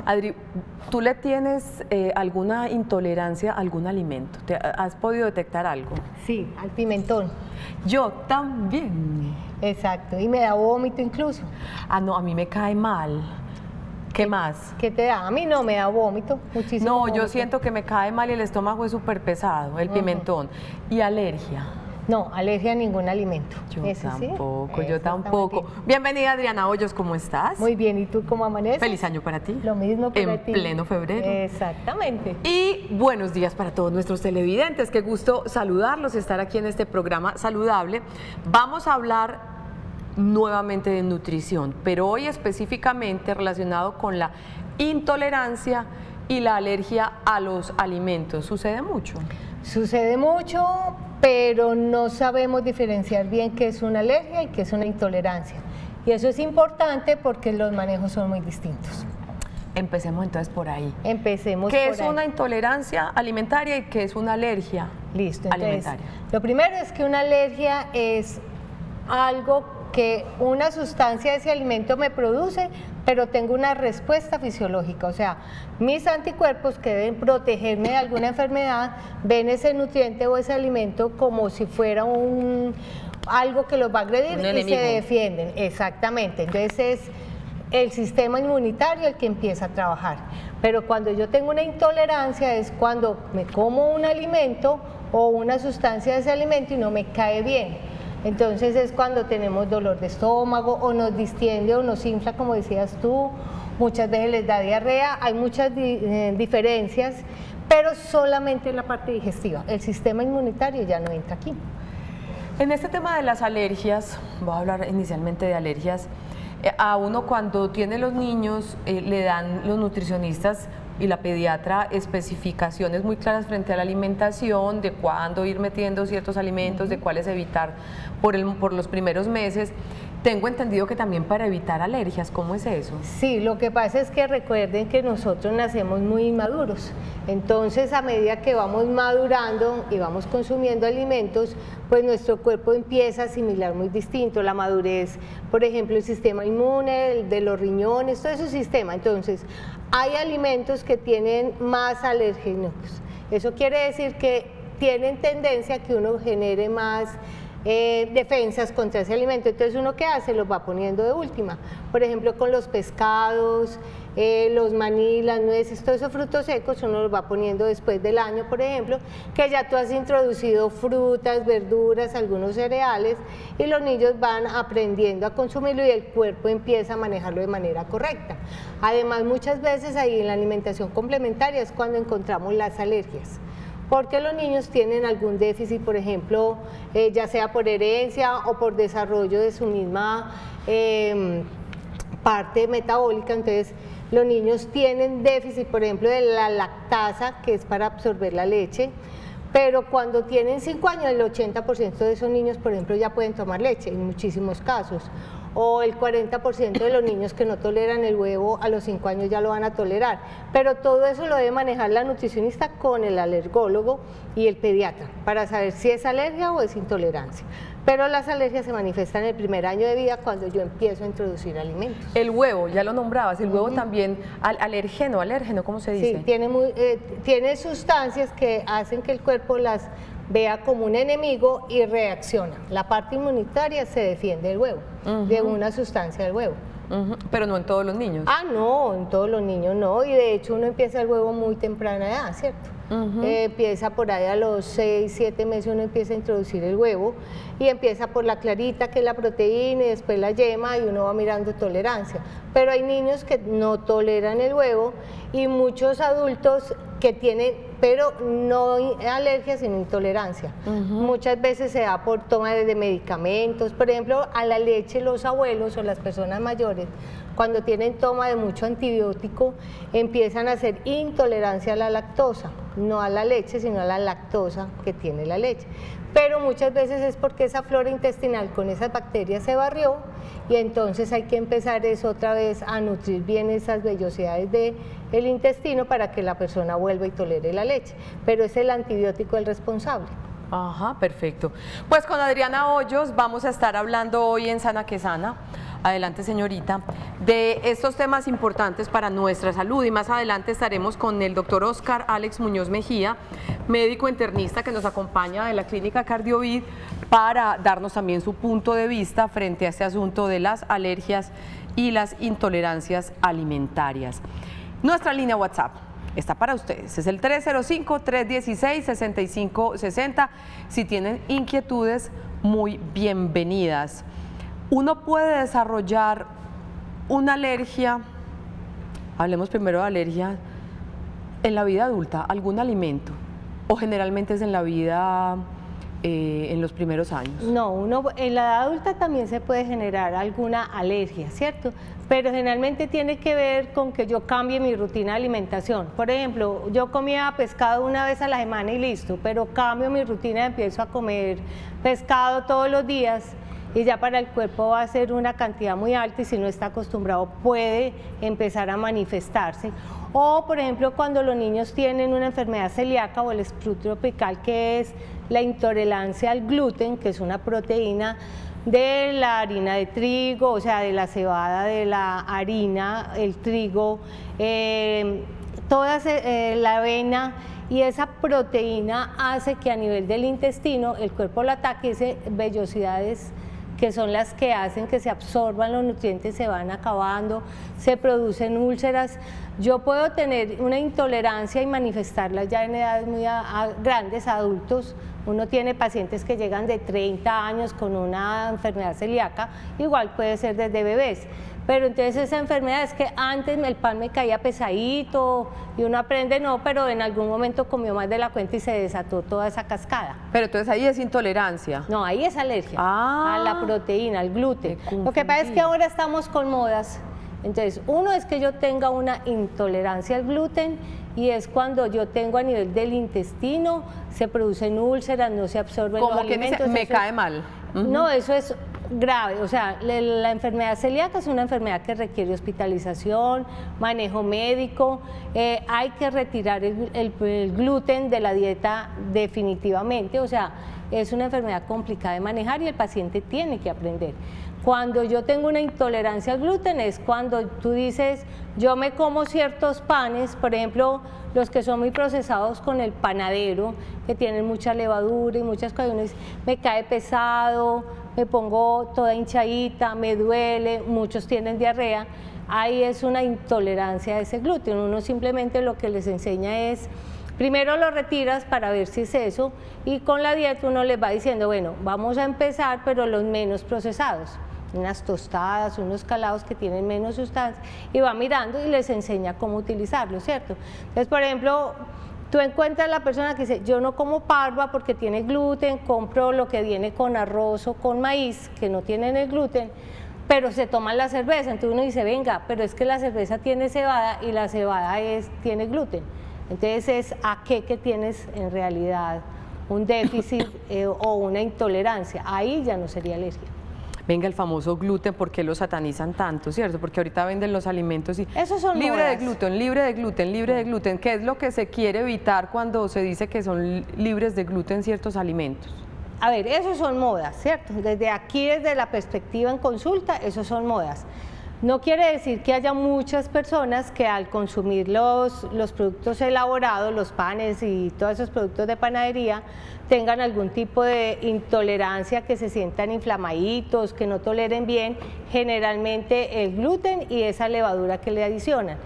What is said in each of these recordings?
Adri, ¿tú le tienes alguna intolerancia a algún alimento? ¿Has podido detectar algo? Sí, al pimentón. Yo también. Exacto, y me da vómito incluso. Ah, no, a mí me cae mal. ¿Qué más? ¿Qué te da? A mí no me da vómito, muchísimo No, vómito. yo siento que me cae mal y el estómago es súper pesado, el pimentón. ¿Y alergia? No, alergia a ningún alimento. Yo ¿Ese sí? tampoco, Eso yo está muy tampoco. bien. Bienvenida Adriana Hoyos, ¿cómo estás? Muy bien, ¿y tú cómo amaneces? Feliz año para ti. Lo mismo para En ti. pleno febrero. Exactamente. Y buenos días para todos nuestros televidentes. Qué gusto saludarlos y estar aquí en este programa saludable. Vamos a hablar nuevamente de nutrición, pero hoy específicamente relacionado con la intolerancia y la alergia a los alimentos. ¿Sucede mucho? Sucede mucho, pero no sabemos diferenciar bien qué es una alergia y qué es una intolerancia. Y eso es importante porque los manejos son muy distintos. Empecemos entonces por ahí. Empecemos ¿Qué por es ahí. una intolerancia alimentaria y qué es una alergia Listo, entonces, alimentaria? lo primero es que una alergia es algo que una sustancia de ese alimento me produce, pero tengo una respuesta fisiológica, o sea, mis anticuerpos que deben protegerme de alguna enfermedad ven ese nutriente o ese alimento como si fuera algo que los va a agredir y se defienden, exactamente. Entonces es el sistema inmunitario el que empieza a trabajar. Pero cuando yo tengo una intolerancia es cuando me como un alimento o una sustancia de ese alimento y no me cae bien. Entonces es cuando tenemos dolor de estómago o nos distiende o nos infla, como decías tú, muchas veces les da diarrea, hay muchas diferencias, pero solamente en la parte digestiva. El sistema inmunitario ya no entra aquí. En este tema de las alergias, voy a hablar inicialmente de alergias, a uno cuando tiene los niños le dan los nutricionistas y la pediatra especificaciones muy claras frente a la alimentación, de cuándo ir metiendo ciertos alimentos, de cuáles evitar por los primeros meses. Tengo entendido que también para evitar alergias, ¿cómo es eso? Sí, lo que pasa es que recuerden que nosotros nacemos muy inmaduros, entonces a medida que vamos madurando y vamos consumiendo alimentos, pues nuestro cuerpo empieza a asimilar muy distinto, la madurez, por ejemplo, el sistema inmune, el de los riñones, todo ese sistema. Entonces, hay alimentos que tienen más alérgenos, eso quiere decir que tienen tendencia a que uno genere más defensas contra ese alimento. Entonces uno ¿qué hace? Los va poniendo de última. Por ejemplo, con los pescados, los maní, las nueces, todos esos frutos secos uno los va poniendo después del año, por ejemplo, que ya tú has introducido frutas, verduras, algunos cereales y los niños van aprendiendo a consumirlo y el cuerpo empieza a manejarlo de manera correcta. Además, muchas veces ahí en la alimentación complementaria es cuando encontramos las alergias, porque los niños tienen algún déficit, por ejemplo, ya sea por herencia o por desarrollo de su misma parte metabólica. Entonces los niños tienen déficit, por ejemplo, de la lactasa, que es para absorber la leche, pero cuando tienen 5 años, el 80% de esos niños, por ejemplo, ya pueden tomar leche, en muchísimos casos. O el 40% de los niños que no toleran el huevo a los 5 años ya lo van a tolerar. Pero todo eso lo debe manejar la nutricionista con el alergólogo y el pediatra para saber si es alergia o es intolerancia. Pero las alergias se manifiestan en el primer año de vida cuando yo empiezo a introducir alimentos. El huevo, ya lo nombrabas, el huevo también, alérgeno, ¿cómo se dice? Sí, tiene sustancias que hacen que el cuerpo las vea como un enemigo y reacciona. La parte inmunitaria se defiende del huevo, de una sustancia del huevo. Pero no en todos los niños. Ah, no, en todos los niños no, y de hecho uno empieza el huevo muy temprana edad, ¿cierto? Empieza por ahí a los 6, 7 meses uno empieza a introducir el huevo y empieza por la clarita que es la proteína y después la yema y uno va mirando tolerancia. Pero hay niños que no toleran el huevo y muchos adultos que tienen, pero no alergia sino intolerancia. Muchas veces se da por toma de medicamentos, por ejemplo a la leche los abuelos o las personas mayores cuando tienen toma de mucho antibiótico empiezan a hacer intolerancia a la lactosa, no a la leche sino a la lactosa que tiene la leche. Pero muchas veces es porque esa flora intestinal con esas bacterias se barrió y entonces hay que empezar otra vez a nutrir bien esas vellosidades del intestino para que la persona vuelva y tolere la leche, pero es el antibiótico el responsable. Ajá, perfecto. Pues con Adriana Hoyos vamos a estar hablando hoy en Sana que Sana, adelante señorita, de estos temas importantes para nuestra salud, y más adelante estaremos con el doctor Oscar Alex Muñoz Mejía, médico internista que nos acompaña de la clínica Cardiovid, para darnos también su punto de vista frente a este asunto de las alergias y las intolerancias alimentarias. Nuestra línea WhatsApp está para ustedes, es el 305-316-6560. Si tienen inquietudes, muy bienvenidas. Uno puede desarrollar una alergia, hablemos primero de alergia, en la vida adulta, algún alimento, o generalmente es en la vida, en los primeros años. No, en la edad adulta también se puede generar alguna alergia, ¿cierto? Pero generalmente tiene que ver con que yo cambie mi rutina de alimentación. Por ejemplo, yo comía pescado una vez a la semana y listo, pero cambio mi rutina y empiezo a comer pescado todos los días, y ya para el cuerpo va a ser una cantidad muy alta, y si no está acostumbrado puede empezar a manifestarse. O por ejemplo, cuando los niños tienen una enfermedad celíaca o el esclerosis tropical, que es la intolerancia al gluten, que es una proteína de la harina de trigo, o sea, de la cebada, de la harina, el trigo, la avena, y esa proteína hace que a nivel del intestino el cuerpo la ataque, dice vellosidades que son las que hacen que se absorban los nutrientes, se van acabando, se producen úlceras. Yo puedo tener una intolerancia y manifestarla ya en edades muy grandes, adultos. Uno tiene pacientes que llegan de 30 años con una enfermedad celíaca, igual puede ser desde bebés. Pero entonces esa enfermedad es que antes el pan me caía pesadito y uno aprende, no, pero en algún momento comió más de la cuenta y se desató toda esa cascada. Pero entonces ahí es intolerancia. No, ahí es alergia a la proteína, al gluten. Lo que pasa es que ahora estamos con modas. Entonces, uno es que yo tenga una intolerancia al gluten, y es cuando yo tengo a nivel del intestino, se producen úlceras, no se absorben los alimentos. Como que me cae mal. No, eso es grave. O sea, la enfermedad celíaca es una enfermedad que requiere hospitalización, manejo médico, hay que retirar el gluten de la dieta definitivamente. O sea, es una enfermedad complicada de manejar y el paciente tiene que aprender. Cuando yo tengo una intolerancia al gluten es cuando tú dices, yo me como ciertos panes, por ejemplo, los que son muy procesados con el panadero, que tienen mucha levadura y muchas cosas, me cae pesado, me pongo toda hinchadita, me duele, muchos tienen diarrea. Ahí es una intolerancia a ese gluten. Uno simplemente lo que les enseña es, primero lo retiras para ver si es eso, y con la dieta uno les va diciendo, bueno, vamos a empezar, pero los menos procesados, unas tostadas, unos calados que tienen menos sustancia, y va mirando y les enseña cómo utilizarlo, ¿cierto? Entonces, por ejemplo, tú encuentras la persona que dice, yo no como parva porque tiene gluten, compro lo que viene con arroz o con maíz, que no tienen el gluten, pero se toman la cerveza. Entonces uno dice, venga, pero es que la cerveza tiene cebada y la cebada tiene gluten. Entonces es a qué que tienes en realidad un déficit o una intolerancia. Ahí ya no sería alergia. Venga, el famoso gluten, ¿por qué lo satanizan tanto, cierto? Porque ahorita venden los alimentos y esos son libre modas. de gluten, libre de gluten, libre de gluten. ¿Qué es lo que se quiere evitar cuando se dice que son libres de gluten ciertos alimentos? A ver, esos son modas, ¿cierto? Desde aquí, desde la perspectiva en consulta, esos son modas. No quiere decir que haya muchas personas que al consumir los productos elaborados, los panes y todos esos productos de panadería, tengan algún tipo de intolerancia, que se sientan inflamaditos, que no toleren bien generalmente el gluten y esa levadura que le adicionan.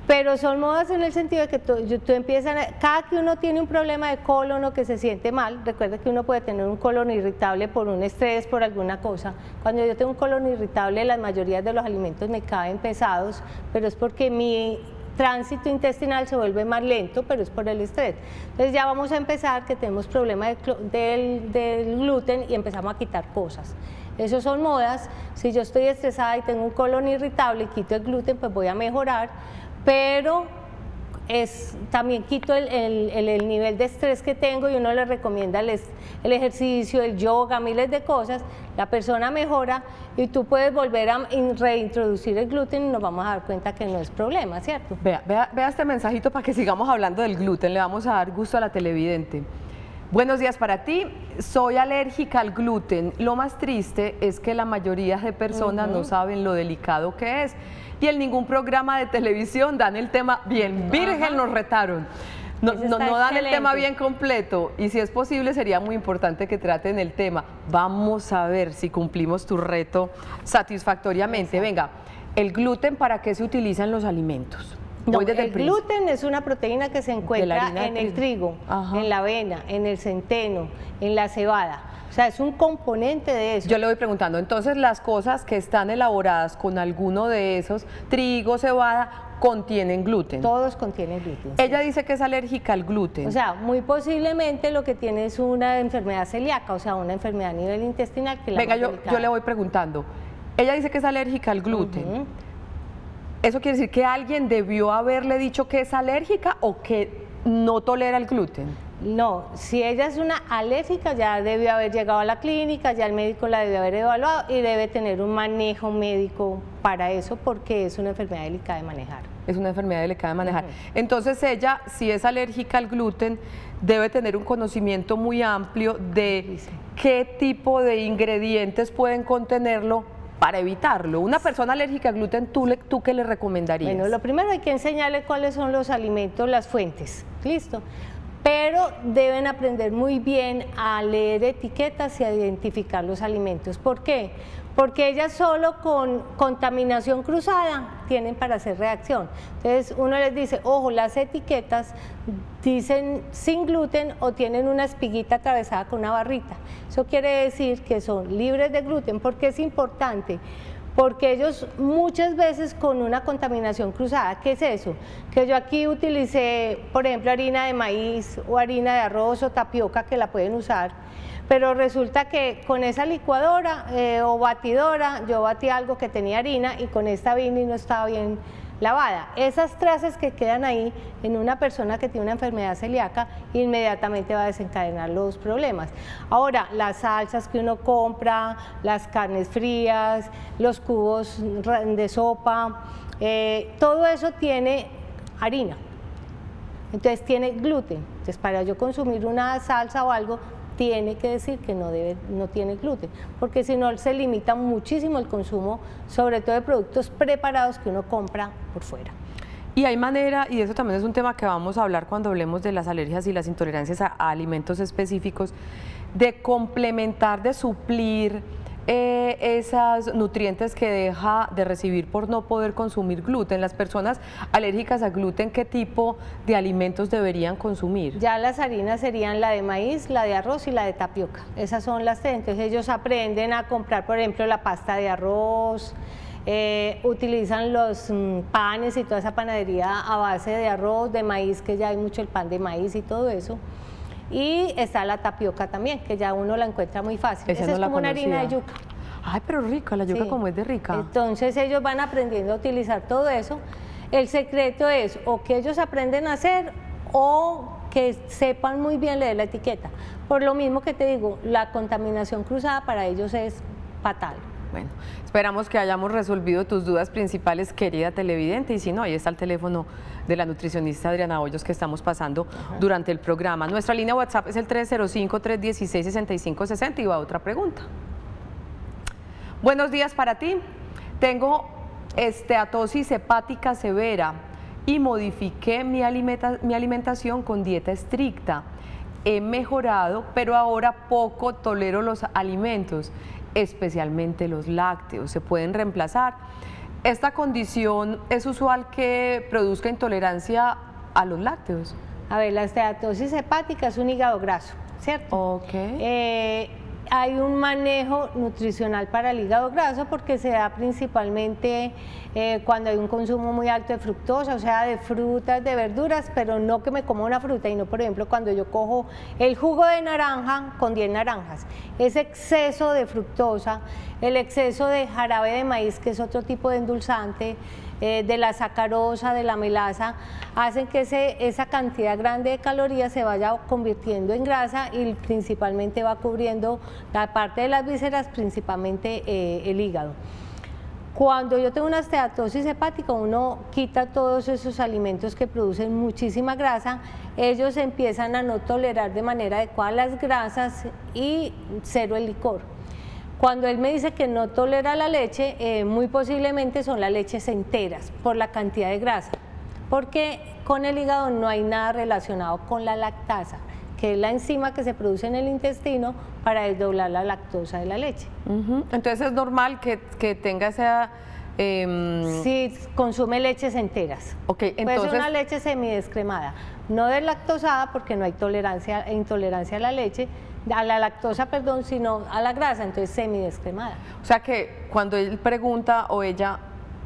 Pero son modas en el sentido de que tú empiezas, cada que uno tiene un problema de colon o que se siente mal, recuerda que uno puede tener un colon irritable por un estrés, por alguna cosa. Cuando yo tengo un colon irritable, la mayoría de los alimentos me caen pesados, pero es porque mi tránsito intestinal se vuelve más lento, pero es por el estrés. Entonces ya vamos a empezar que tenemos problema del gluten y empezamos a quitar cosas. Esos son modas. Si yo estoy estresada y tengo un colon irritable y quito el gluten, pues voy a mejorar, pero también quito el nivel de estrés que tengo, y uno le recomienda el ejercicio, el yoga, miles de cosas. La persona mejora y tú puedes volver a reintroducir el gluten y nos vamos a dar cuenta que no es problema, ¿cierto? Vea este mensajito para que sigamos hablando del gluten, le vamos a dar gusto a la televidente. Buenos días para ti. Soy alérgica al gluten. Lo más triste es que la mayoría de personas no saben lo delicado que es. Y en ningún programa de televisión dan el tema bien virgen, nos retaron. No dan el tema bien completo, y si es posible sería muy importante que traten el tema. Vamos a ver si cumplimos tu reto satisfactoriamente. Exacto. Venga, el gluten, ¿para qué se utiliza en los alimentos? No, el gluten es una proteína que se encuentra en el trigo, Ajá. en la avena, en el centeno, en la cebada. O sea, es un componente de eso. Yo le voy preguntando, entonces las cosas que están elaboradas con alguno de esos, trigo, cebada, contienen gluten. Todos contienen gluten. Ella dice que es alérgica al gluten. O sea, muy posiblemente lo que tiene es una enfermedad celíaca, o sea, una enfermedad a nivel intestinal que la Venga, más yo delicada. le voy preguntando. Ella dice que es alérgica al gluten. ¿Eso quiere decir que alguien debió haberle dicho que es alérgica o que no tolera el gluten? No, si ella es una alérgica ya debió haber llegado a la clínica, ya el médico la debió haber evaluado y debe tener un manejo médico para eso porque es una enfermedad delicada de manejar. Es una enfermedad delicada de manejar. Entonces ella, si es alérgica al gluten, debe tener un conocimiento muy amplio de qué tipo de ingredientes pueden contenerlo para evitarlo. Una persona alérgica al gluten, ¿tú qué le recomendarías? Bueno, lo primero hay que enseñarle cuáles son los alimentos, las fuentes, ¿listo? Pero deben aprender muy bien a leer etiquetas y a identificar los alimentos. ¿Por qué? Porque ellas solo con contaminación cruzada tienen para hacer reacción. Entonces uno les dice, ojo, las etiquetas dicen sin gluten o tienen una espiguita atravesada con una barrita. Eso quiere decir que son libres de gluten. ¿Por qué es importante? Porque ellos muchas veces con una contaminación cruzada, ¿qué es eso? Que yo aquí utilicé, por ejemplo, harina de maíz o harina de arroz o tapioca que la pueden usar, pero resulta que con esa licuadora o batidora yo batí algo que tenía harina y con esta vino y no estaba bien lavada. Esas trazas que quedan ahí en una persona que tiene una enfermedad celíaca inmediatamente va a desencadenar los problemas. Ahora, las salsas que uno compra, las carnes frías, los cubos de sopa, todo eso tiene harina, entonces tiene gluten. Entonces para yo consumir una salsa o algo tiene que decir que no tiene gluten, porque si no se limita muchísimo el consumo, sobre todo de productos preparados que uno compra por fuera. Y hay manera, y eso también es un tema que vamos a hablar cuando hablemos de las alergias y las intolerancias a alimentos específicos, de complementar, de suplir esos nutrientes que deja de recibir por no poder consumir gluten. Las personas alérgicas a gluten, ¿qué tipo de alimentos deberían consumir? Ya las harinas serían la de maíz, la de arroz y la de tapioca. Esas son las tres. Entonces ellos aprenden a comprar, por ejemplo, la pasta de arroz, utilizan los panes y toda esa panadería a base de arroz, de maíz, que ya hay mucho el pan de maíz y todo eso. Y está la tapioca también, que ya uno la encuentra muy fácil. Esa es como una harina de yuca. Ay, pero rica, la yuca como es de rica. Entonces ellos van aprendiendo a utilizar todo eso. El secreto es o que ellos aprenden a hacer o que sepan muy bien leer la etiqueta. Por lo mismo que te digo, la contaminación cruzada para ellos es fatal. Bueno, esperamos que hayamos resolvido tus dudas principales, querida televidente, y si no, ahí está el teléfono de la nutricionista Adriana Hoyos que estamos pasando durante el programa. Nuestra línea WhatsApp es el 305-316-6560 y va otra pregunta. Buenos días para ti. Tengo esteatosis hepática severa y modifiqué mi alimentación con dieta estricta. He mejorado, pero ahora poco tolero los alimentos, especialmente los lácteos. ¿Se pueden reemplazar? ¿Esta condición es usual que produzca intolerancia a los lácteos? A ver, la esteatosis hepática es un hígado graso, ¿cierto? Ok. Hay un manejo nutricional para el hígado graso porque se da principalmente cuando hay un consumo muy alto de fructosa, o sea, de frutas, de verduras, pero no que me coma una fruta, y no, por ejemplo, cuando yo cojo el jugo de naranja con 10 naranjas. Ese exceso de fructosa, el exceso de jarabe de maíz, que es otro tipo de endulzante, de la sacarosa, de la melaza, hacen que esa cantidad grande de calorías se vaya convirtiendo en grasa y principalmente va cubriendo la parte de las vísceras, principalmente el hígado. Cuando yo tengo una esteatosis hepática, uno quita todos esos alimentos que producen muchísima grasa, ellos empiezan a no tolerar de manera adecuada las grasas y cero el licor. Cuando él me dice que no tolera la leche, muy posiblemente son las leches enteras por la cantidad de grasa, porque con el hígado no hay nada relacionado con la lactasa, que es la enzima que se produce en el intestino para desdoblar la lactosa de la leche. Entonces es normal que tenga esa... Si consume leches enteras. Okay, entonces... Puede ser una leche semidescremada, no deslactosada porque no hay intolerancia a la leche, a la lactosa, perdón, sino a la grasa, entonces semidescremada. O sea que cuando él pregunta o ella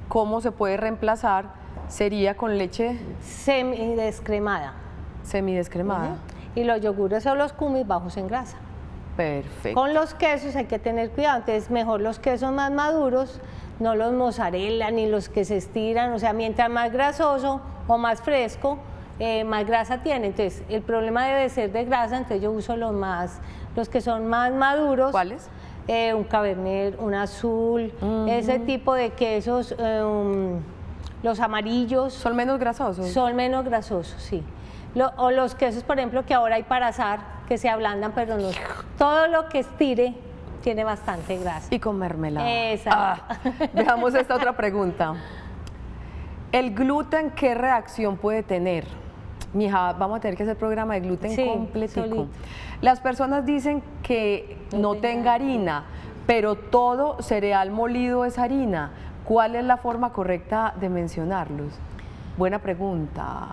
cómo se puede reemplazar, sería con leche semidescremada. Semidescremada. Y los yogures o los kumis bajos en grasa. Perfecto. Con los quesos hay que tener cuidado, entonces mejor los quesos más maduros, no los mozzarella ni los que se estiran, o sea, mientras más grasoso o más fresco, más grasa tiene. Entonces el problema debe ser de grasa, entonces yo uso los que son más maduros. ¿Cuáles? Un cabernet, un azul, ese tipo de quesos, los amarillos. ¿Son menos grasosos? Son menos grasosos, sí. O los quesos, por ejemplo, que ahora hay para asar, que se ablandan, pero no. Todo lo que estire tiene bastante grasa. Y con mermelada. Exacto. Veamos esta otra pregunta. ¿El gluten qué reacción puede tener? Mija, vamos a tener que hacer programa de gluten completico. Solito. Las personas dicen que no tenga harina, pero todo cereal molido es harina. ¿Cuál es la forma correcta de mencionarlos? Buena pregunta.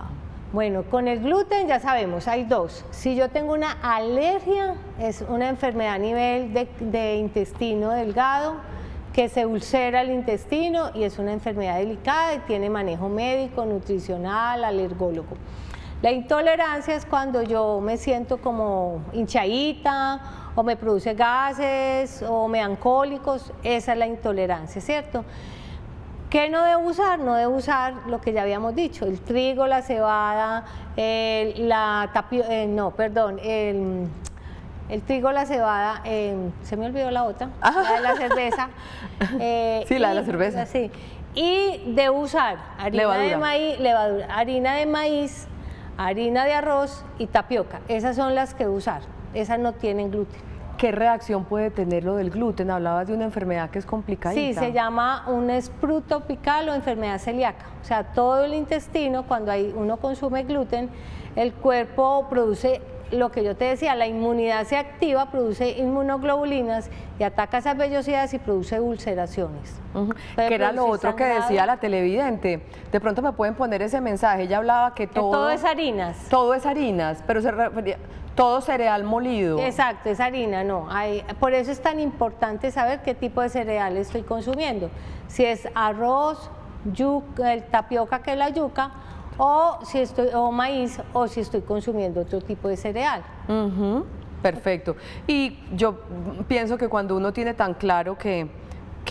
Bueno, con el gluten ya sabemos, hay dos. Si yo tengo una alergia, es una enfermedad a nivel de intestino delgado, que se ulcera el intestino y es una enfermedad delicada y tiene manejo médico, nutricional, alergólogo. La intolerancia es cuando yo me siento como hinchadita o me produce gases o me dan cólicos, esa es la intolerancia, ¿cierto? ¿Qué no debo usar? No debo usar lo que ya habíamos dicho, el trigo, la cebada, el trigo, la cebada, se me olvidó la otra, la de la cerveza. Sí, la de la cerveza. Sí. Y debo usar harina de maíz, harina de arroz y tapioca. Esas son las que debo usar, esas no tienen gluten. ¿Qué reacción puede tener lo del gluten? Hablabas de una enfermedad que es complicadita. Sí, se llama un espruto apical o enfermedad celíaca. O sea, todo el intestino, cuando uno consume gluten, el cuerpo produce lo que yo te decía, la inmunidad se activa, produce inmunoglobulinas y ataca esas vellosidades y produce ulceraciones. Que era lo otro que decía la televidente. De pronto me pueden poner ese mensaje. Ella hablaba que todo es harinas. Todo es harinas, pero se refería... Todo cereal molido. Exacto, es harina, no. Por eso es tan importante saber qué tipo de cereal estoy consumiendo. Si es arroz, yuca, el tapioca, que es la yuca, o maíz, o si estoy consumiendo otro tipo de cereal. Perfecto. Y yo pienso que cuando uno tiene tan claro que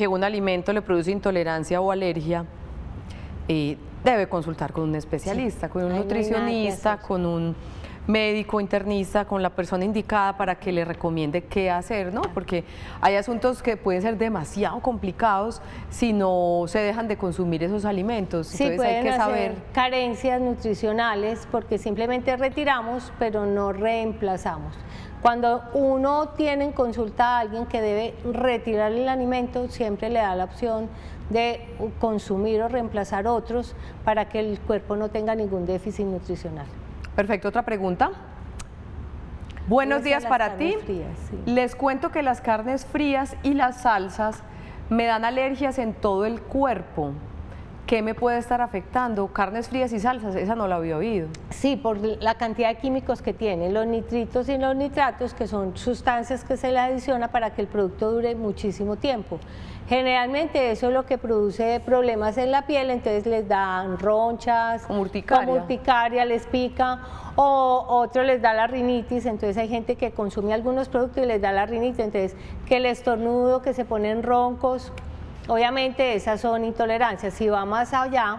un alimento le produce intolerancia o alergia, debe consultar con un especialista, con un nutricionista, con un médico, internista, con la persona indicada para que le recomiende qué hacer, ¿no? Porque hay asuntos que pueden ser demasiado complicados si no se dejan de consumir esos alimentos. Sí, entonces pueden hay que saber carencias nutricionales porque simplemente retiramos, pero no reemplazamos. Cuando uno tiene en consulta a alguien que debe retirar el alimento, siempre le da la opción de consumir o reemplazar otros para que el cuerpo no tenga ningún déficit nutricional. Perfecto, otra pregunta. Buenos días para ti. Frías, sí. Les cuento que las carnes frías y las salsas me dan alergias en todo el cuerpo. ¿Qué me puede estar afectando? Carnes frías y salsas, esa no la había oído. Sí, por la cantidad de químicos que tienen, los nitritos y los nitratos, que son sustancias que se le adiciona para que el producto dure muchísimo tiempo. Generalmente eso es lo que produce problemas en la piel, entonces les dan ronchas, como urticaria, les pica, o otro les da la rinitis, entonces hay gente que consume algunos productos y les da la rinitis, entonces que el estornudo, que se ponen roncos. Obviamente esas son intolerancias. Si va más allá,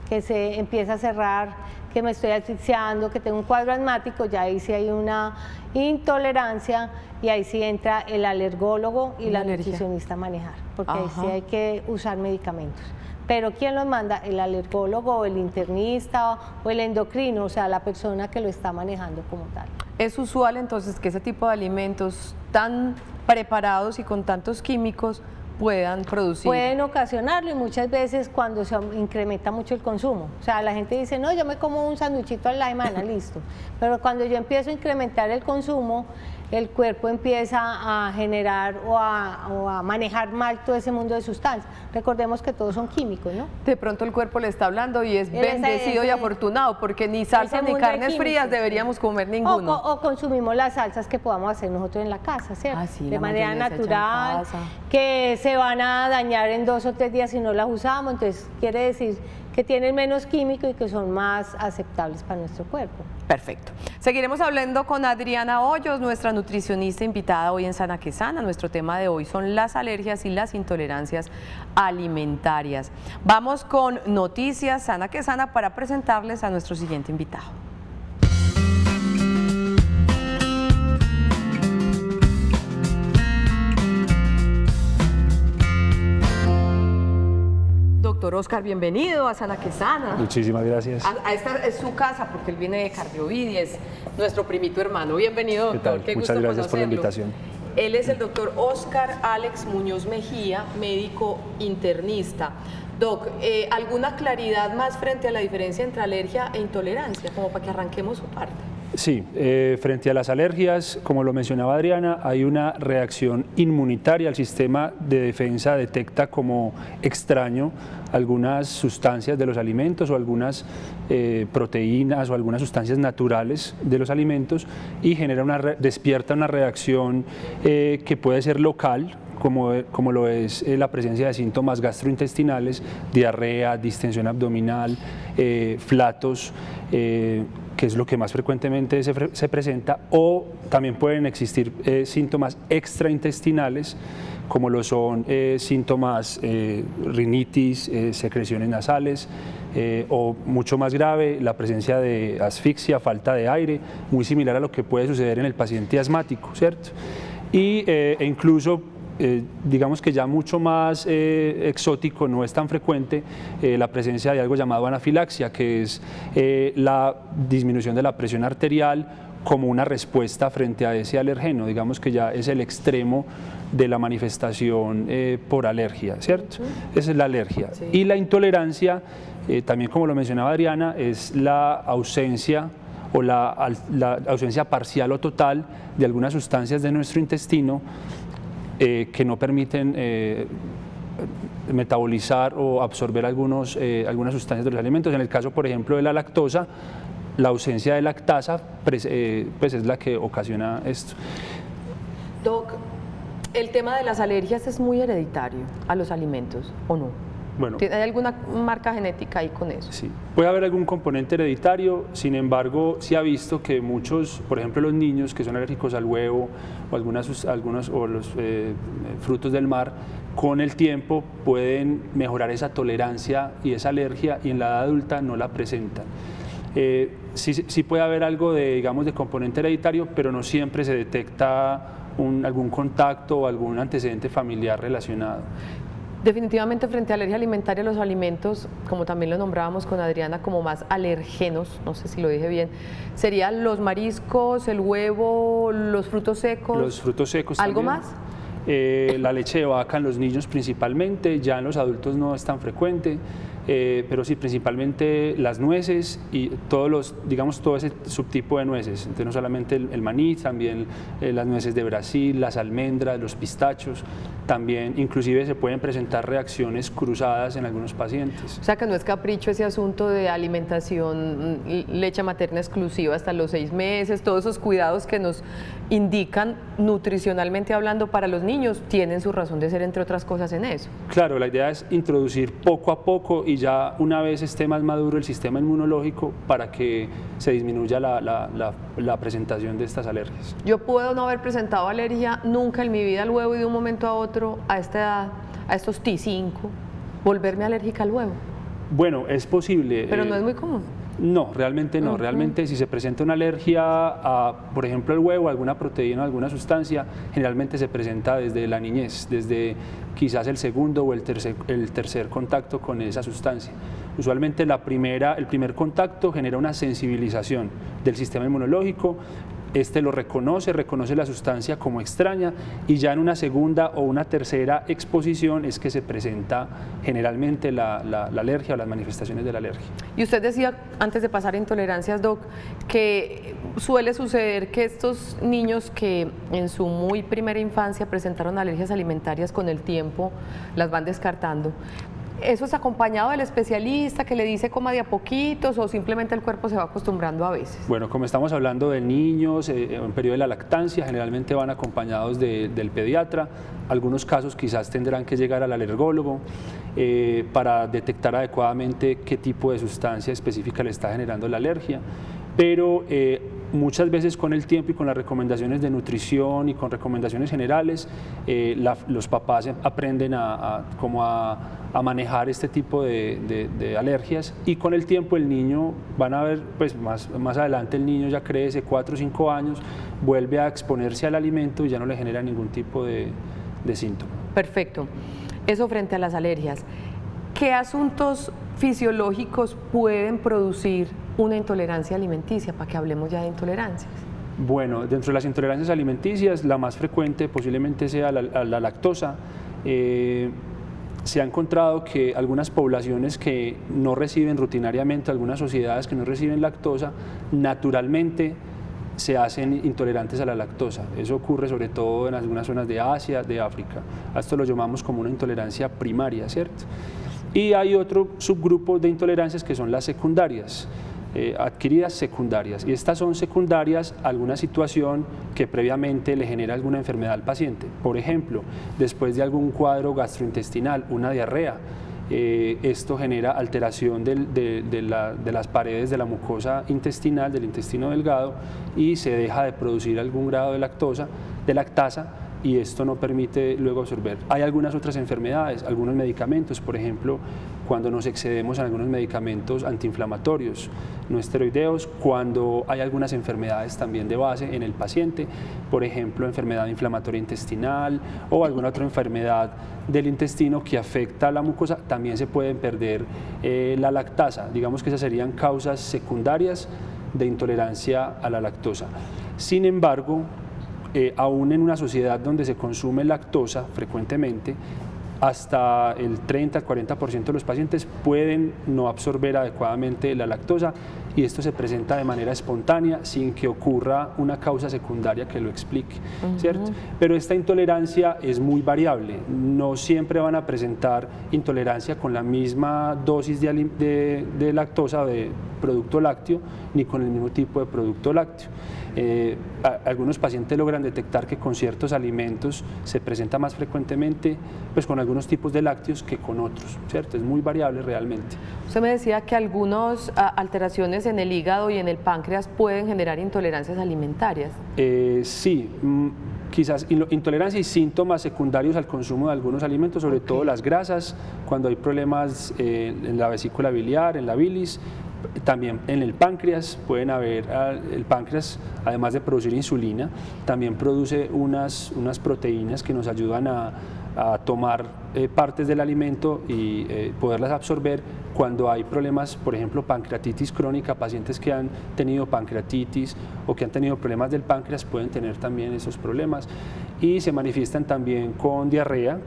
que se empieza a cerrar, que me estoy asfixiando, que tengo un cuadro asmático, ya ahí sí hay una intolerancia y ahí sí entra el alergólogo y la nutricionista a manejar, porque ahí sí hay que usar medicamentos. Pero ¿quién los manda? El alergólogo o el internista o el endocrino, o sea, la persona que lo está manejando como tal. Es usual entonces que ese tipo de alimentos tan preparados y con tantos químicos puedan producir. Pueden ocasionarlo y muchas veces cuando se incrementa mucho el consumo. O sea, la gente dice, no, yo me como un sanduchito a la semana, listo. Pero cuando yo empiezo a incrementar el consumo, el cuerpo empieza a generar o a manejar mal todo ese mundo de sustancias. Recordemos que todos son químicos, ¿no? De pronto el cuerpo le está hablando y es bendecido y afortunado, porque ni salsa ni carnes frías deberíamos comer ninguno. O consumimos las salsas que podamos hacer nosotros en la casa, ¿cierto? Sí, de manera natural, que se van a dañar en 2 o 3 días si no las usamos, entonces quiere decir que tienen menos químico y que son más aceptables para nuestro cuerpo. Perfecto. Seguiremos hablando con Adriana Hoyos, nuestra nutricionista invitada hoy en Sana que Sana. Nuestro tema de hoy son las alergias y las intolerancias alimentarias. Vamos con Noticias Sana que Sana para presentarles a nuestro siguiente invitado. Doctor Oscar, bienvenido a Sana que Sana. Muchísimas gracias. A esta es su casa porque él viene de Cardiovid, es nuestro primito hermano. Bienvenido, doctor. ¿Qué tal? Muchas gracias por la invitación. Él es el doctor Oscar Alex Muñoz Mejía, médico internista. Doc, ¿alguna claridad más frente a la diferencia entre alergia e intolerancia, como para que arranquemos su parte? Sí, frente a las alergias, como lo mencionaba Adriana, hay una reacción inmunitaria. El sistema de defensa detecta como extraño algunas sustancias de los alimentos o algunas proteínas o algunas sustancias naturales de los alimentos y despierta una reacción que puede ser local, como lo es la presencia de síntomas gastrointestinales, diarrea, distensión abdominal, flatos, que es lo que más frecuentemente se presenta, o también pueden existir síntomas extraintestinales, como lo son síntomas rinitis, secreciones nasales, o mucho más grave, la presencia de asfixia, falta de aire, muy similar a lo que puede suceder en el paciente asmático, ¿cierto? E incluso digamos que ya mucho más exótico, no es tan frecuente la presencia de algo llamado anafilaxia, que es la disminución de la presión arterial como una respuesta frente a ese alergeno. Digamos que ya es el extremo de la manifestación por alergia, ¿cierto? Esa es la alergia. Sí. Y la intolerancia, también como lo mencionaba Adriana, es la ausencia o la ausencia parcial o total de algunas sustancias de nuestro intestino que no permiten metabolizar o absorber algunas sustancias de los alimentos. En el caso, por ejemplo, de la lactosa, la ausencia de lactasa pues es la que ocasiona esto. Doc, ¿el tema de las alergias es muy hereditario a los alimentos o no? Bueno, ¿hay alguna marca genética ahí con eso? Sí, puede haber algún componente hereditario, sin embargo, se ha visto que muchos, por ejemplo los niños que son alérgicos al huevo o algunos o los frutos del mar, con el tiempo pueden mejorar esa tolerancia y esa alergia y en la edad adulta no la presentan. Sí puede haber algo de componente hereditario, pero no siempre se detecta algún contacto o algún antecedente familiar relacionado. Definitivamente frente a alergia alimentaria, los alimentos, como también lo nombrábamos con Adriana, como más alergenos, no sé si lo dije bien, serían los mariscos, el huevo, los frutos secos. Los frutos secos ¿Algo también. más? La leche de vaca en los niños principalmente, ya en los adultos no es tan frecuente, pero sí principalmente las nueces y todo ese subtipo de nueces, entonces no solamente el maní, también las nueces de Brasil, las almendras, los pistachos, también inclusive se pueden presentar reacciones cruzadas en algunos pacientes. O sea que no es capricho ese asunto de alimentación, leche materna exclusiva hasta los 6 meses, todos esos cuidados que nos indican nutricionalmente hablando para los niños, tienen su razón de ser, entre otras cosas, en eso. Claro, la idea es introducir poco a poco y ya una vez esté más maduro el sistema inmunológico para que se disminuya la presentación de estas alergias. Yo puedo no haber presentado alergia nunca en mi vida al huevo y de un momento a otro, a esta edad, a estos T5, volverme alérgica al huevo. Bueno, es posible. Pero no es muy común. No, realmente no. Realmente si se presenta una alergia a, por ejemplo, el huevo, alguna proteína, alguna sustancia, generalmente se presenta desde la niñez, desde quizás el segundo o el tercer contacto con esa sustancia. Usualmente el primer contacto genera una sensibilización del sistema inmunológico. Este lo reconoce la sustancia como extraña y ya en una segunda o una tercera exposición es que se presenta generalmente la alergia o las manifestaciones de la alergia. Y usted decía, antes de pasar a intolerancias, Doc, que suele suceder que estos niños que en su muy primera infancia presentaron alergias alimentarias, con el tiempo las van descartando. ¿Eso es acompañado del especialista que le dice coma de a poquitos o simplemente el cuerpo se va acostumbrando a veces? Bueno, como estamos hablando de niños en periodo de la lactancia, generalmente van acompañados del pediatra. Algunos casos quizás tendrán que llegar al alergólogo para detectar adecuadamente qué tipo de sustancia específica le está generando la alergia. Pero muchas veces con el tiempo y con las recomendaciones de nutrición y con recomendaciones generales, los papás aprenden a manejar este tipo de alergias, y con el tiempo el niño, van a ver, pues más adelante el niño ya crece, 4 o 5 años, vuelve a exponerse al alimento y ya no le genera ningún tipo de síntoma. Perfecto. Eso frente a las alergias. ¿Qué asuntos fisiológicos pueden producir una intolerancia alimenticia, para que hablemos ya de intolerancias? Bueno, dentro de las intolerancias alimenticias, la más frecuente posiblemente sea la lactosa. Se ha encontrado que algunas poblaciones que no reciben rutinariamente, algunas sociedades que no reciben lactosa, naturalmente se hacen intolerantes a la lactosa. Eso ocurre sobre todo en algunas zonas de Asia, de África. A esto lo llamamos como una intolerancia primaria, ¿cierto? Y hay otro subgrupo de intolerancias que son las secundarias, adquiridas secundarias. Y estas son secundarias a alguna situación que previamente le genera alguna enfermedad al paciente. Por ejemplo, después de algún cuadro gastrointestinal, una diarrea, esto genera alteración de las paredes de la mucosa intestinal, del intestino delgado, y se deja de producir algún grado de lactasa, y esto no permite luego absorber. Hay algunas otras enfermedades, algunos medicamentos, por ejemplo, cuando nos excedemos en algunos medicamentos antiinflamatorios, no esteroideos, cuando hay algunas enfermedades también de base en el paciente, por ejemplo, enfermedad inflamatoria intestinal o alguna otra enfermedad del intestino que afecta a la mucosa, también se pueden perder la lactasa. Digamos que esas serían causas secundarias de intolerancia a la lactosa. Sin embargo, aún en una sociedad donde se consume lactosa frecuentemente, hasta el 30 al 40% de los pacientes pueden no absorber adecuadamente la lactosa, y esto se presenta de manera espontánea sin que ocurra una causa secundaria que lo explique, ¿cierto? Pero esta intolerancia es muy variable, no siempre van a presentar intolerancia con la misma dosis de lactosa, de producto lácteo, ni con el mismo tipo de producto lácteo. Algunos pacientes logran detectar que con ciertos alimentos se presenta más frecuentemente, pues con algunos tipos de lácteos que con otros, ¿cierto? Es muy variable realmente. Usted me decía que algunas alteraciones en el hígado y en el páncreas pueden generar intolerancias alimentarias. Sí, quizás intolerancia y síntomas secundarios al consumo de algunos alimentos, sobre todo las grasas, cuando hay problemas en la vesícula biliar, en la bilis. También en el páncreas pueden haber, el páncreas, además de producir insulina, también produce unas proteínas que nos ayudan a tomar partes del alimento y poderlas absorber cuando hay problemas, por ejemplo, pancreatitis crónica. Pacientes que han tenido pancreatitis o que han tenido problemas del páncreas pueden tener también esos problemas, y se manifiestan también con diarrea,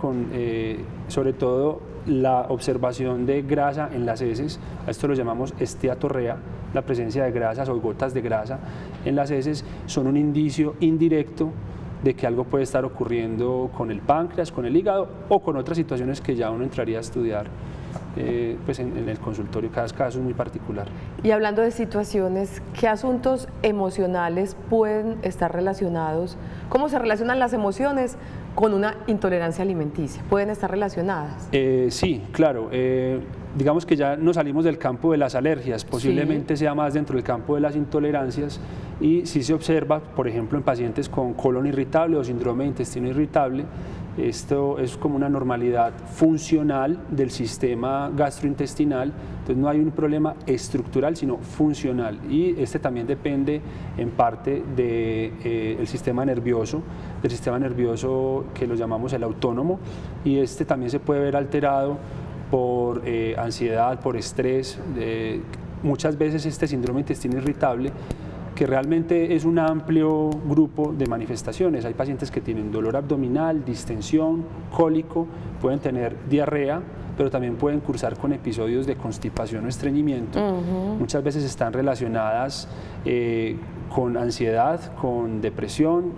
sobre todo la observación de grasa en las heces. A esto lo llamamos esteatorrea. La presencia de grasas o gotas de grasa en las heces son un indicio indirecto de que algo puede estar ocurriendo con el páncreas, con el hígado o con otras situaciones que ya uno entraría a estudiar pues en el consultorio. Cada caso es muy particular. Y hablando de situaciones, ¿qué asuntos emocionales pueden estar relacionados? ¿Cómo se relacionan las emociones con una intolerancia alimenticia? ¿Pueden estar relacionadas? Sí, claro. Digamos que ya nos salimos del campo de las alergias, posiblemente sea más dentro del campo de las intolerancias, y sí se observa, por ejemplo, en pacientes con colon irritable o síndrome de intestino irritable, Esto es como una normalidad funcional del sistema gastrointestinal, entonces no hay un problema estructural, sino funcional. Y este también depende en parte del sistema nervioso, del sistema nervioso que lo llamamos el autónomo, y este también se puede ver alterado por ansiedad, por estrés. Muchas veces este síndrome de intestino irritable, que realmente es un amplio grupo de manifestaciones. Hay pacientes que tienen dolor abdominal, distensión, cólico, pueden tener diarrea, pero también pueden cursar con episodios de constipación o estreñimiento. Muchas veces están relacionadas con ansiedad, con depresión,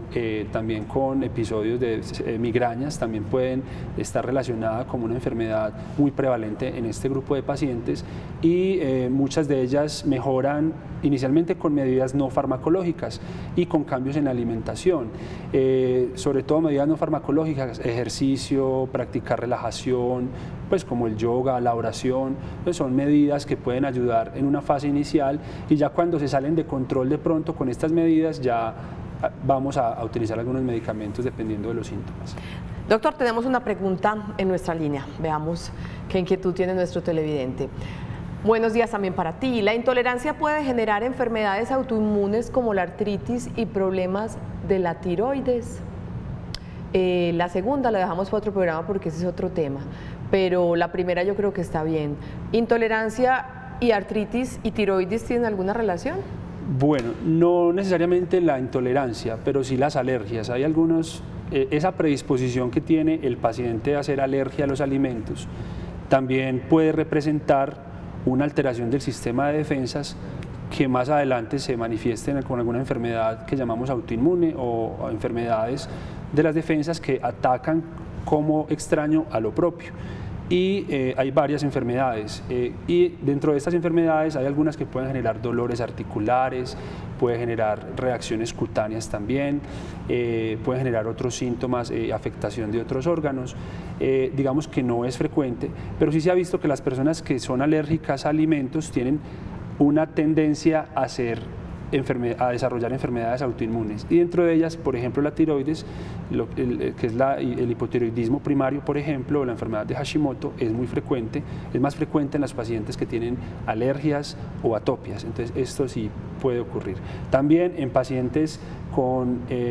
también con episodios de migrañas, también pueden estar relacionadas con una enfermedad muy prevalente en este grupo de pacientes, y muchas de ellas mejoran inicialmente con medidas no farmacológicas y con cambios en la alimentación, sobre todo medidas no farmacológicas, ejercicio, practicar relajación, pues como el yoga, la oración, pues son medidas que pueden ayudar en una fase inicial, y ya cuando se salen de control de pronto con estas medidas ya vamos a utilizar algunos medicamentos dependiendo de los síntomas. Doctor, tenemos una pregunta en nuestra línea, veamos qué inquietud tiene nuestro televidente. Buenos días también para ti. ¿La intolerancia puede generar enfermedades autoinmunes como la artritis y problemas de la tiroides? La segunda la dejamos para otro programa porque ese es otro tema, pero la primera yo creo que está bien. ¿Intolerancia y artritis y tiroides tienen alguna relación? Bueno, no necesariamente la intolerancia, pero sí las alergias. Hay algunos, esa predisposición que tiene el paciente a hacer alergia a los alimentos también puede representar una alteración del sistema de defensas que más adelante se manifiesten con alguna enfermedad que llamamos autoinmune o enfermedades de las defensas que atacan como extraño a lo propio. Y hay varias enfermedades, y dentro de estas enfermedades hay algunas que pueden generar dolores articulares, puede generar reacciones cutáneas también, puede generar otros síntomas, afectación de otros órganos. Digamos que no es frecuente, pero sí se ha visto que las personas que son alérgicas a alimentos tienen una tendencia a desarrollar enfermedades autoinmunes, y dentro de ellas, por ejemplo, la tiroides, que es el hipotiroidismo primario, por ejemplo, o la enfermedad de Hashimoto, es muy frecuente, es más frecuente en los pacientes que tienen alergias o atopias, entonces esto sí puede ocurrir. También en pacientes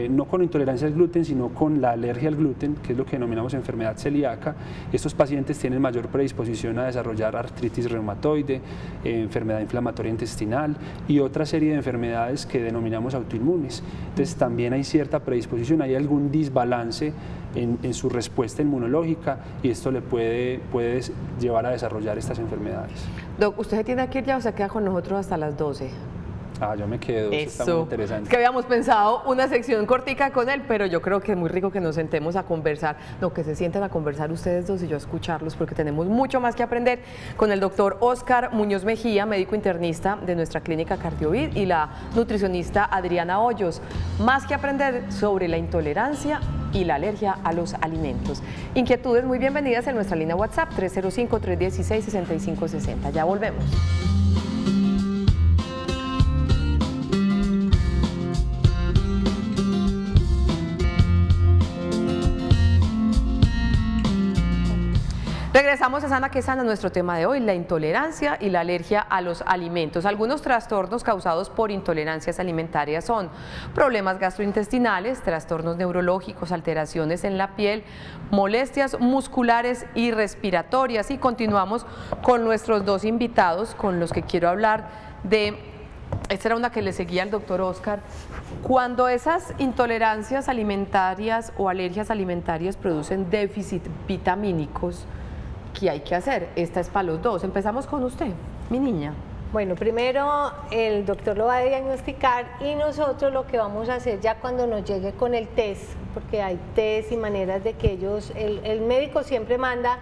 no con intolerancia al gluten, sino con la alergia al gluten, que es lo que denominamos enfermedad celíaca, estos pacientes tienen mayor predisposición a desarrollar artritis reumatoide, enfermedad inflamatoria intestinal y otra serie de enfermedades que denominamos autoinmunes. Entonces también hay cierta predisposición, hay algún desbalance en su respuesta inmunológica, y esto le puede llevar a desarrollar estas enfermedades. Doc, ¿usted se tiene que ir ya o se queda con nosotros hasta las 12? Yo me quedo, eso está muy interesante. Es que habíamos pensado una sección cortica con él, pero yo creo que es muy rico que nos sentemos a conversar, no, que se sienten a conversar ustedes dos y yo a escucharlos, porque tenemos mucho más que aprender con el doctor Óscar Muñoz Mejía, médico internista de nuestra clínica Cardiovid, y la nutricionista Adriana Hoyos. Más que aprender sobre la intolerancia y la alergia a los alimentos. Inquietudes muy bienvenidas en nuestra línea WhatsApp 305-316-6560. Ya volvemos. Regresamos a Sana que Sana, nuestro tema de hoy, la intolerancia y la alergia a los alimentos. Algunos trastornos causados por intolerancias alimentarias son problemas gastrointestinales, trastornos neurológicos, alteraciones en la piel, molestias musculares y respiratorias. Y continuamos con nuestros dos invitados con los que quiero hablar de... Esta era una que le seguía al doctor Óscar. Cuando esas intolerancias alimentarias o alergias alimentarias producen déficit vitamínicos, ¿qué hay que hacer? Esta es para los dos. Empezamos con usted, mi niña. Bueno, primero el doctor lo va a diagnosticar y nosotros lo que vamos a hacer ya cuando nos llegue con el test, porque hay test y maneras de que el médico siempre manda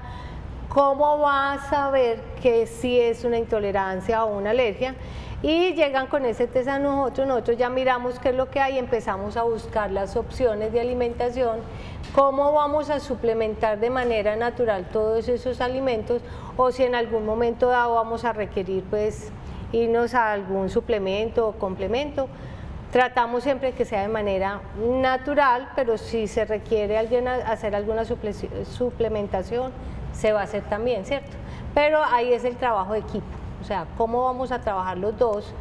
cómo va a saber que si es una intolerancia o una alergia, y llegan con ese test a nosotros ya miramos qué es lo que hay, empezamos a buscar las opciones de alimentación, cómo vamos a suplementar de manera natural todos esos alimentos, o si en algún momento dado vamos a requerir pues irnos a algún suplemento o complemento. Tratamos siempre que sea de manera natural, pero si se requiere hacer alguna suplementación, se va a hacer también, ¿cierto? Pero ahí es el trabajo de equipo, o sea, cómo vamos a trabajar los dos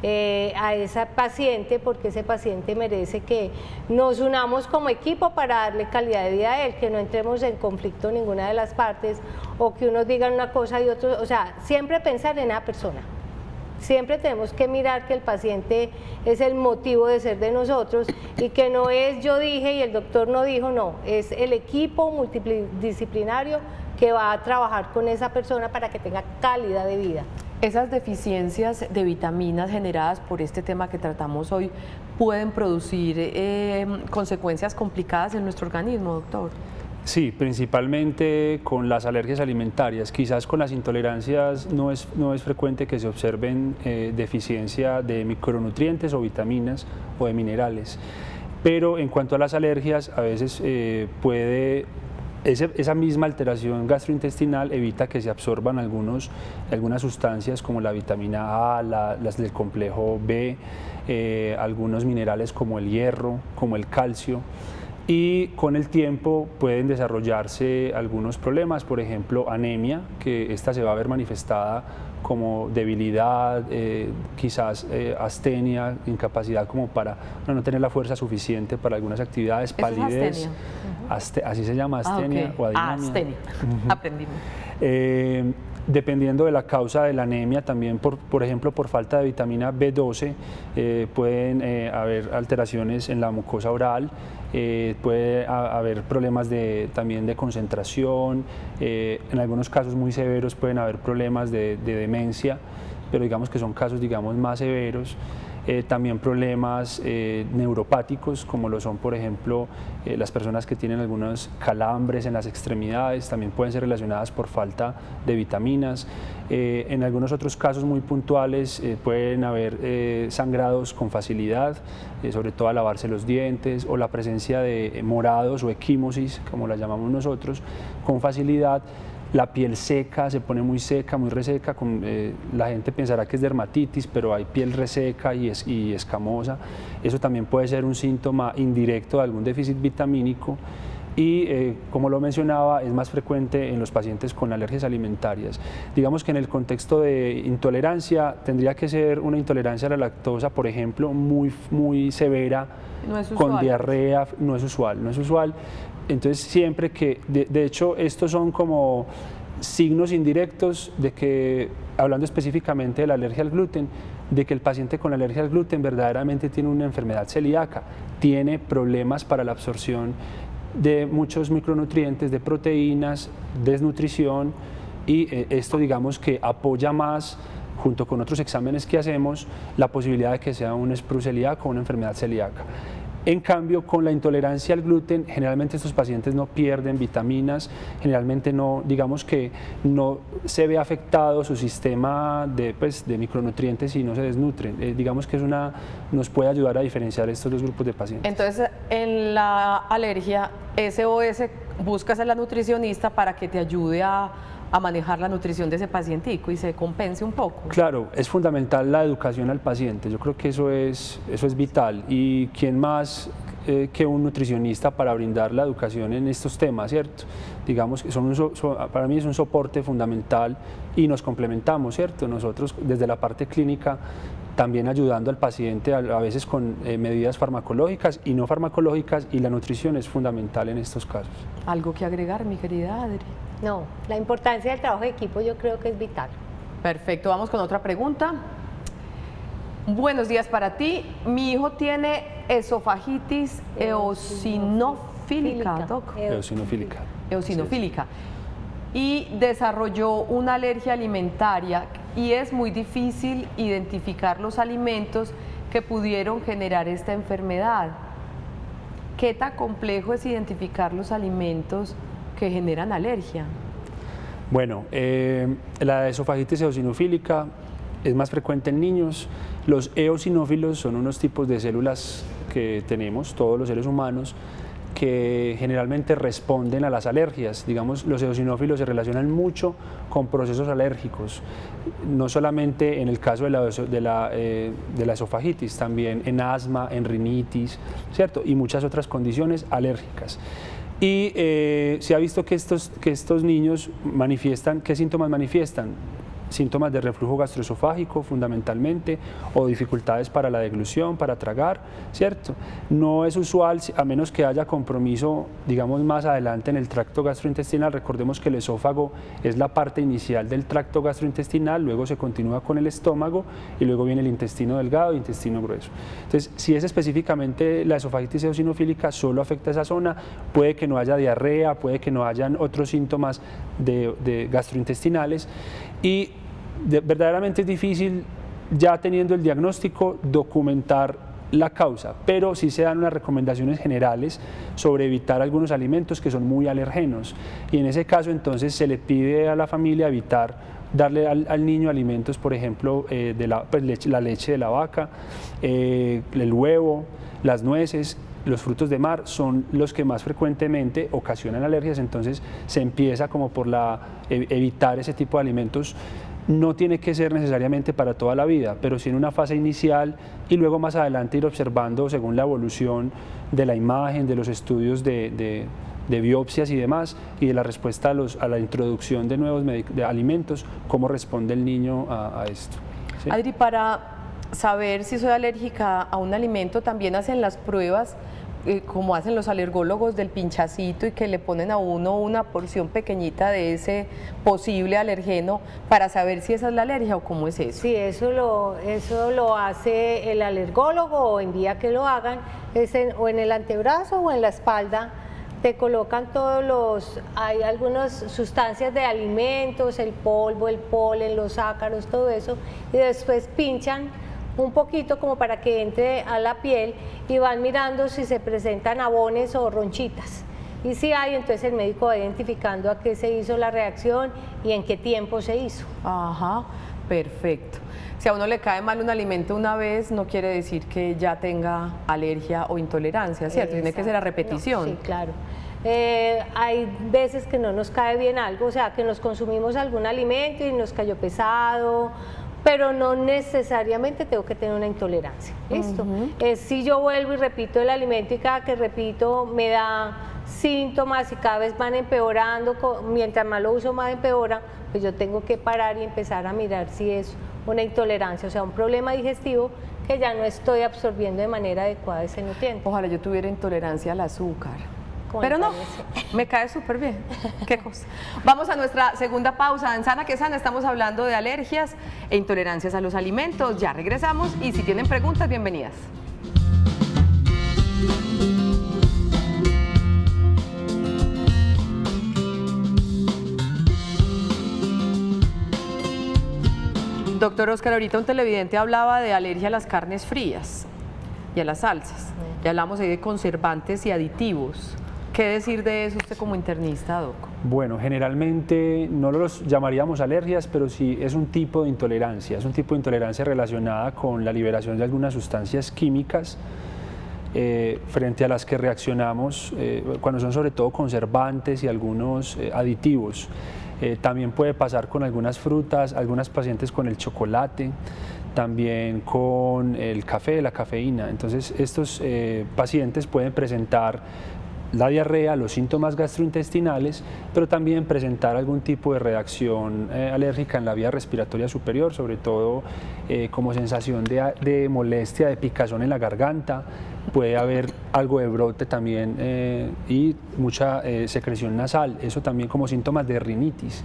a esa paciente, porque ese paciente merece que nos unamos como equipo para darle calidad de vida a él, que no entremos en conflicto ninguna de las partes, o que unos digan una cosa y otros, o sea, siempre pensar en la persona. Siempre tenemos que mirar que el paciente es el motivo de ser de nosotros y que no es yo dije y el doctor no dijo, no, es el equipo multidisciplinario que va a trabajar con esa persona para que tenga calidad de vida. Esas deficiencias de vitaminas generadas por este tema que tratamos hoy pueden producir consecuencias complicadas en nuestro organismo, doctor. Sí, principalmente con las alergias alimentarias. Quizás con las intolerancias no es frecuente que se observen deficiencia de micronutrientes o vitaminas o de minerales. Pero en cuanto a las alergias, a veces esa misma alteración gastrointestinal evita que se absorban algunas sustancias como la vitamina A, las del complejo B, algunos minerales como el hierro, como el calcio. Y con el tiempo pueden desarrollarse algunos problemas, por ejemplo anemia, que esta se va a ver manifestada como debilidad, quizás astenia, incapacidad como para no tener la fuerza suficiente para algunas actividades, palidez, así se llama, astenia o adinamia. Astenia, aprendimos. Dependiendo de la causa de la anemia, también por ejemplo por falta de vitamina B12, pueden haber alteraciones en la mucosa oral, puede haber problemas también de concentración, en algunos casos muy severos pueden haber problemas de demencia, pero digamos que son casos más severos. También problemas neuropáticos, como lo son por ejemplo las personas que tienen algunos calambres en las extremidades, también pueden ser relacionadas por falta de vitaminas. En algunos otros casos muy puntuales pueden haber sangrados con facilidad, sobre todo al lavarse los dientes, o la presencia de morados o equimosis, como la llamamos nosotros, con facilidad. La piel seca, se pone muy seca, muy reseca, la gente pensará que es dermatitis, pero hay piel reseca y escamosa. Eso también puede ser un síntoma indirecto de algún déficit vitamínico y, como lo mencionaba, es más frecuente en los pacientes con alergias alimentarias. Digamos que en el contexto de intolerancia tendría que ser una intolerancia a la lactosa, por ejemplo, muy severa, con diarrea, no es usual. Entonces siempre que, de hecho estos son como signos indirectos de que, hablando específicamente de la alergia al gluten, de que el paciente con alergia al gluten verdaderamente tiene una enfermedad celíaca, tiene problemas para la absorción de muchos micronutrientes, de proteínas, desnutrición, y esto digamos que apoya más, junto con otros exámenes que hacemos, la posibilidad de que sea un sprue celíaco o una enfermedad celíaca. En cambio, con la intolerancia al gluten, generalmente estos pacientes no pierden vitaminas, generalmente no, digamos que no se ve afectado su sistema de micronutrientes y no se desnutren. Digamos que nos puede ayudar a diferenciar estos dos grupos de pacientes. Entonces, en la alergia, SOS, buscas a la nutricionista para que te ayude a manejar la nutrición de ese pacientico y se compense un poco. Claro, es fundamental la educación al paciente, yo creo que eso es vital, y quién más que un nutricionista para brindar la educación en estos temas, ¿cierto? Digamos que para mí es un soporte fundamental y nos complementamos, ¿cierto? Nosotros desde la parte clínica también ayudando al paciente a veces con medidas farmacológicas y no farmacológicas, y la nutrición es fundamental en estos casos. ¿Algo que agregar, mi querida Adri? No, la importancia del trabajo de equipo yo creo que es vital. Perfecto, vamos con otra pregunta. Buenos días para ti. Mi hijo tiene esofagitis eosinofílica, Doc. Eosinofílica. Y desarrolló una alergia alimentaria y es muy difícil identificar los alimentos que pudieron generar esta enfermedad. ¿Qué tan complejo es identificar los alimentos que generan alergia? Bueno, la esofagitis eosinofílica es más frecuente en niños. Los eosinófilos son unos tipos de células que tenemos todos los seres humanos, que generalmente responden a las alergias. Digamos, los eosinófilos se relacionan mucho con procesos alérgicos, no solamente en el caso de la esofagitis, también en asma, en rinitis, ¿cierto? Y muchas otras condiciones alérgicas. Y se ha visto que estos niños manifiestan, ¿qué síntomas manifiestan? Síntomas de reflujo gastroesofágico fundamentalmente, o dificultades para la deglución, para tragar, ¿cierto? No es usual, a menos que haya compromiso, digamos, más adelante en el tracto gastrointestinal. Recordemos que el esófago es la parte inicial del tracto gastrointestinal, luego se continúa con el estómago y luego viene el intestino delgado e intestino grueso. Entonces, si es específicamente la esofagitis eosinofílica, solo afecta esa zona, puede que no haya diarrea, puede que no hayan otros síntomas de gastrointestinales, y verdaderamente es difícil, ya teniendo el diagnóstico, documentar la causa, pero sí se dan unas recomendaciones generales sobre evitar algunos alimentos que son muy alergenos, y en ese caso entonces se le pide a la familia evitar darle al niño alimentos, por ejemplo, la leche de la vaca, el huevo, las nueces. Los frutos de mar son los que más frecuentemente ocasionan alergias, entonces se empieza como por evitar ese tipo de alimentos. No tiene que ser necesariamente para toda la vida, pero sí en una fase inicial, y luego más adelante ir observando según la evolución de la imagen, de los estudios de biopsias y demás, y de la respuesta a la introducción de nuevos alimentos, cómo responde el niño a esto. ¿Sí? Adri, para saber si soy alérgica a un alimento, también hacen las pruebas, como hacen los alergólogos, del pinchacito, y que le ponen a uno una porción pequeñita de ese posible alergeno para saber si esa es la alergia, o cómo es eso. Sí, eso lo hace el alergólogo, o envía que lo hagan, o en el antebrazo o en la espalda. Te colocan hay algunas sustancias de alimentos, el polvo, el polen, los ácaros, todo eso, y después pinchan un poquito como para que entre a la piel, y van mirando si se presentan abones o ronchitas. Y si hay, entonces el médico va identificando a qué se hizo la reacción y en qué tiempo se hizo. Ajá, perfecto. Si a uno le cae mal un alimento una vez, no quiere decir que ya tenga alergia o intolerancia, ¿cierto? Tiene que ser a repetición. No, sí, claro. Hay veces que no nos cae bien algo, o sea, que nos consumimos algún alimento y nos cayó pesado, pero no necesariamente tengo que tener una intolerancia. ¿Listo? Si yo vuelvo y repito el alimento, y cada que repito me da síntomas y cada vez van empeorando, mientras más lo uso más empeora, pues yo tengo que parar y empezar a mirar si es una intolerancia, o sea, un problema digestivo, que ya no estoy absorbiendo de manera adecuada ese nutriente. Ojalá yo tuviera intolerancia al azúcar. Pero no, me cae súper bien. Qué cosa. Vamos a nuestra segunda pausa en Sana que Sana. Estamos hablando de alergias e intolerancias a los alimentos. Ya regresamos, y si tienen preguntas, bienvenidas. Doctor Oscar, ahorita un televidente hablaba de alergia a las carnes frías y a las salsas. Ya hablamos ahí de conservantes y aditivos. ¿Qué decir de eso usted como internista, Doc? Bueno, generalmente no los llamaríamos alergias, pero sí es un tipo de intolerancia. Es un tipo de intolerancia relacionada con la liberación de algunas sustancias químicas frente a las que reaccionamos cuando son sobre todo conservantes y algunos aditivos. También puede pasar con algunas frutas, algunas pacientes con el chocolate, también con el café, la cafeína. Entonces estos pacientes pueden presentar la diarrea, los síntomas gastrointestinales, pero también presentar algún tipo de reacción alérgica en la vía respiratoria superior, sobre todo como sensación de molestia, de picazón en la garganta. Puede haber algo de brote también y mucha secreción nasal, eso también como síntomas de rinitis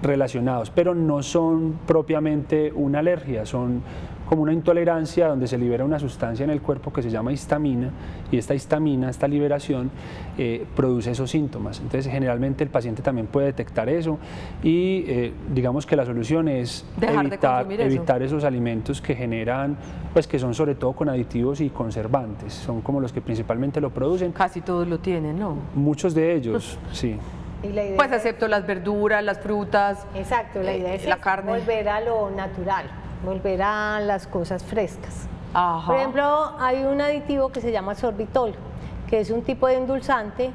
relacionados, pero no son propiamente una alergia, son como una intolerancia donde se libera una sustancia en el cuerpo que se llama histamina, y esta histamina, esta liberación, produce esos síntomas. Entonces generalmente el paciente también puede detectar eso, y digamos que la solución es evitar esos alimentos que generan, pues que son sobre todo con aditivos y conservantes, son como los que principalmente lo producen. Casi todos lo tienen, ¿no? Muchos de ellos, sí. Pues excepto las verduras, las frutas. Exacto, la idea es la carne. Volver a lo natural, volver a las cosas frescas. Ajá. Por ejemplo, hay un aditivo que se llama sorbitol, que es un tipo de endulzante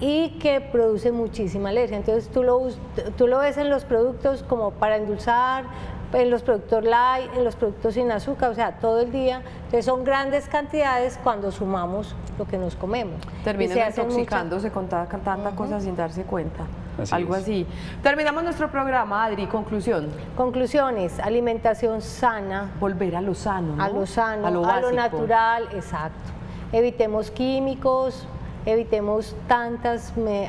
y que produce muchísima alergia. Entonces tú lo ves en los productos como para endulzar, en los productos light, en los productos sin azúcar, o sea, todo el día. Entonces son grandes cantidades cuando sumamos lo que nos comemos. Terminan intoxicándose con tanta cosa sin darse cuenta. Algo así. Terminamos nuestro programa, Adri. Conclusión. Conclusiones: alimentación sana. Volver a lo sano, ¿no? A lo sano, a lo natural, exacto. Evitemos químicos, evitemos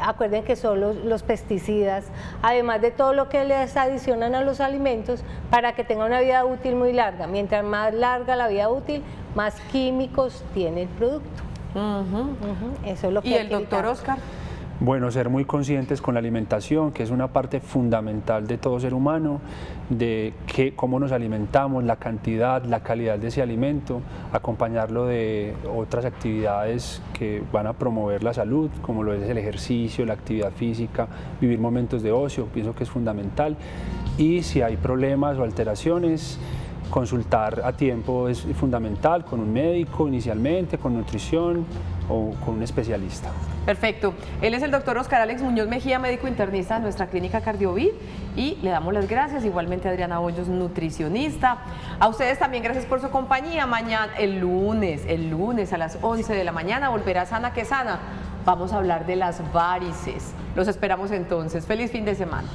acuerden que son los pesticidas, además de todo lo que les adicionan a los alimentos para que tenga una vida útil muy larga. Mientras más larga la vida útil, más químicos tiene el producto. Eso es lo que ¿Y hay el que doctor evitar. Oscar? Bueno, ser muy conscientes con la alimentación, que es una parte fundamental de todo ser humano, de cómo nos alimentamos, la cantidad, la calidad de ese alimento, acompañarlo de otras actividades que van a promover la salud, como lo es el ejercicio, la actividad física, vivir momentos de ocio, pienso que es fundamental. Y si hay problemas o alteraciones, consultar a tiempo es fundamental, con un médico inicialmente, con nutrición o con un especialista. Perfecto. Él es el doctor Oscar Alex Muñoz Mejía, médico internista de nuestra clínica Cardiovid, y le damos las gracias. Igualmente Adriana Hoyos, nutricionista. A ustedes también gracias por su compañía. Mañana, el lunes a las 11 de la mañana, volverá Sana que Sana. Vamos a hablar de las varices. Los esperamos entonces. Feliz fin de semana.